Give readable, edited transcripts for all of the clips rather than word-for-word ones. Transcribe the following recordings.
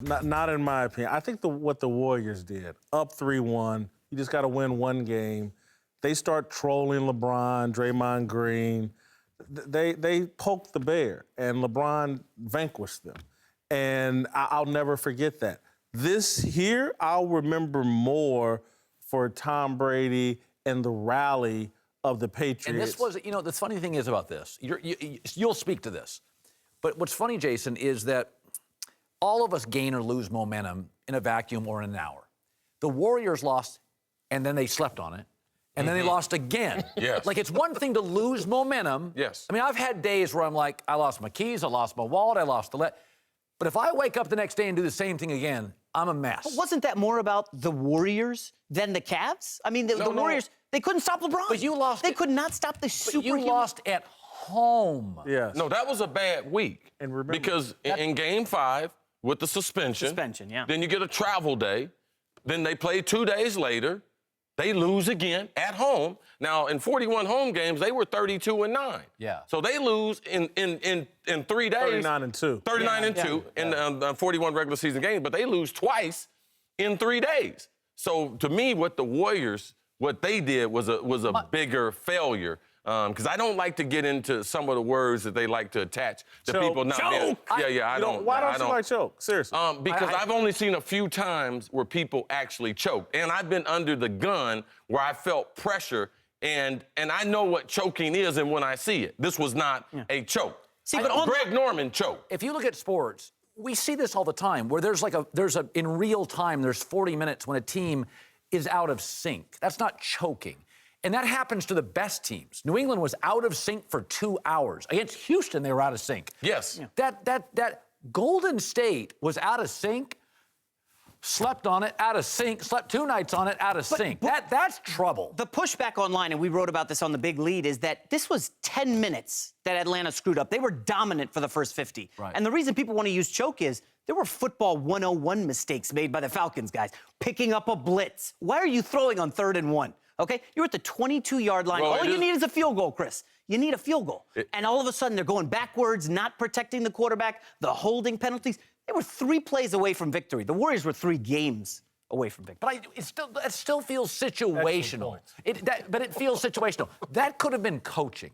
Not in my opinion. I think what the Warriors did, up 3-1, you just got to win one game. They start trolling LeBron, Draymond Green. They poked the bear, and LeBron vanquished them. And I'll never forget that. This here, I'll remember more for Tom Brady and the rally of the Patriots. And this was, the funny thing is about this, you'll speak to this. But what's funny, Jason, is that all of us gain or lose momentum in a vacuum or in an hour. The Warriors lost, and then they slept on it, and then they lost again. Yes. Like, it's one thing to lose momentum. Yes. I mean, I've had days where I'm like, I lost my keys, I lost my wallet, I lost the But if I wake up the next day and do the same thing again, I'm a mess. But wasn't that more about the Warriors than the Cavs? I mean, the Warriors, they couldn't stop LeBron. But you lost. They could not stop the superhuman. You lost at home. Yes. No, that was a bad week. And remember, because in Game 5, with the suspension, yeah. then you get a travel day. Then they play 2 days later. They lose again at home. Now, in 41 home games, they were 32-9. Yeah. So they lose in 3 days. 39-2. 39-2 in the 41 regular season games, but they lose twice in 3 days. So to me, what the Warriors, what they did was a bigger failure. Because I don't like to get into some of the words that they like to attach to people not being. I don't. Why don't you like choke? Seriously. Because I've only seen a few times where people actually choke. And I've been under the gun where I felt pressure, and I know what choking is and when I see it. This was not a choke. See, but Greg Norman choked. If you look at sports, we see this all the time where there's in real time, there's 40 minutes when a team is out of sync. That's not choking. And that happens to the best teams. New England was out of sync for 2 hours. Against Houston, they were out of sync. Yes. Yeah. That Golden State was out of sync, slept on it, out of sync, slept 2 nights on it, out of sync. That's trouble. The pushback online, and we wrote about this on The Big Lead, is that this was 10 minutes that Atlanta screwed up. They were dominant for the first 50. Right. And the reason people want to use choke is there were football 101 mistakes made by the Falcons, guys. Picking up a blitz. Why are you throwing on 3rd and 1? Okay, you're at the 22-yard line. Well, all you need is a field goal, Cris. You need a field goal. And all of a sudden, they're going backwards, not protecting the quarterback, the holding penalties. They were 3 plays away from victory. The Warriors were 3 games away from victory. But it still feels situational. But it feels situational. That could have been coaching.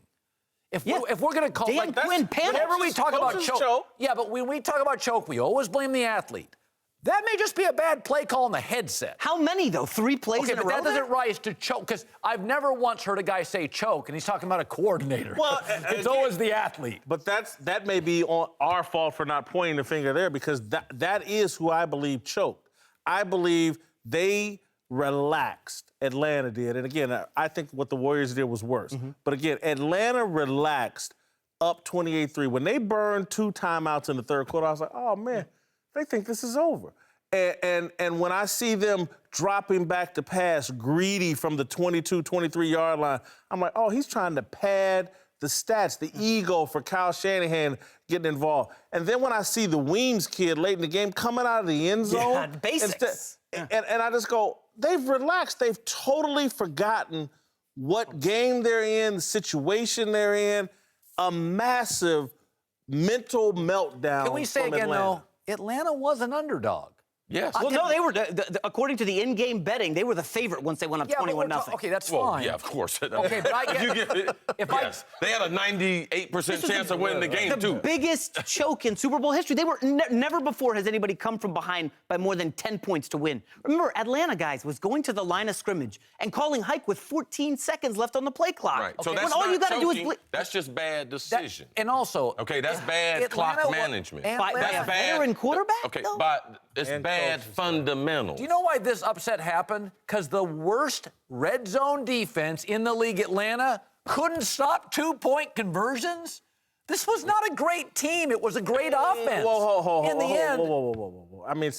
If we're going to call Dan Quinn whenever we talk about choke. Yeah, but when we talk about choke, we always blame the athlete. That may just be a bad play call in the headset. How many, though? 3 plays in a row? Okay, but that doesn't rise to choke, because I've never once heard a guy say choke, and he's talking about a coordinator. Well, it's always the athlete. But that may be on our fault for not pointing the finger there, because that is who I believe choked. I believe they relaxed. Atlanta did. And again, I think what the Warriors did was worse. But again, Atlanta relaxed up 28-3. When they burned 2 timeouts in the third quarter, I was like, oh, man. They think this is over. And when I see them dropping back to pass, greedy from the 22, 23-yard line, I'm like, oh, he's trying to pad the stats, the ego for Kyle Shanahan getting involved. And then when I see the Weems kid late in the game coming out of the end zone. Yeah, basics. And I just go, they've relaxed. They've totally forgotten what game they're in, the situation they're in. A massive mental meltdown. Can we say again, though? Atlanta was an underdog. Yes. Well, no, they were, according to the in-game betting, they were the favorite once they went up 21-0. Okay, that's fine. Yeah, of course. Okay, but I get they had a 98% chance of winning the game, too. The biggest choke in Super Bowl history. They were never before has anybody come from behind by more than 10 points to win. Remember, Atlanta, guys, was going to the line of scrimmage and calling hike with 14 seconds left on the play clock. Right. Okay. So that's when all not you got to do is that's just bad decision. and also, okay, that's bad clock management. by a veteran quarterback. Okay, though? but it's bad fundamentals. do you know why this upset happened? Because the worst red zone defense in the league, Atlanta, couldn't stop 2-point conversions. This was not a great team. It was a great offense. In the end. Whoa. I mean,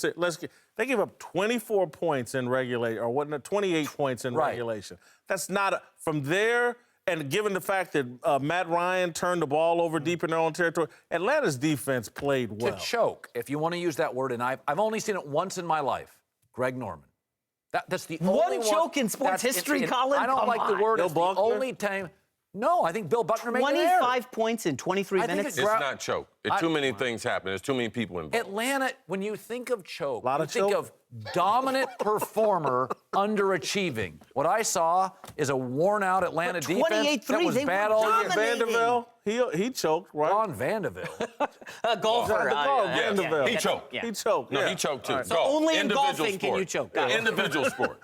they gave up 24 points in regulation, or what? 28 points in regulation. That's not from there. And given the fact that Matt Ryan turned the ball over deep in their own territory, Atlanta's defense played well. To choke, if you want to use that word, and I've only seen it once in my life, Greg Norman. That's the only One choke in sports history, Colin? I don't Come like the on. word. Bill It's the Buckner? only time. No, I think Bill Buckner made an error. 25 points in 23 I think minutes. It's not choke. Too many things happen. There's too many people involved. Atlanta, when you think of choke, Lot you of think choke. of dominant performer underachieving. What I saw is a worn-out Atlanta But defense 28-3, that was they were bad all year. dominating. Vanderbilt, he choked, right? Don Vanderbilt. Golfer. Vanderbilt. He choked. He choked. No, yeah. he choked too. All right. So Golf. only in Individual golfing can sport. you choke. Got it. Individual sport.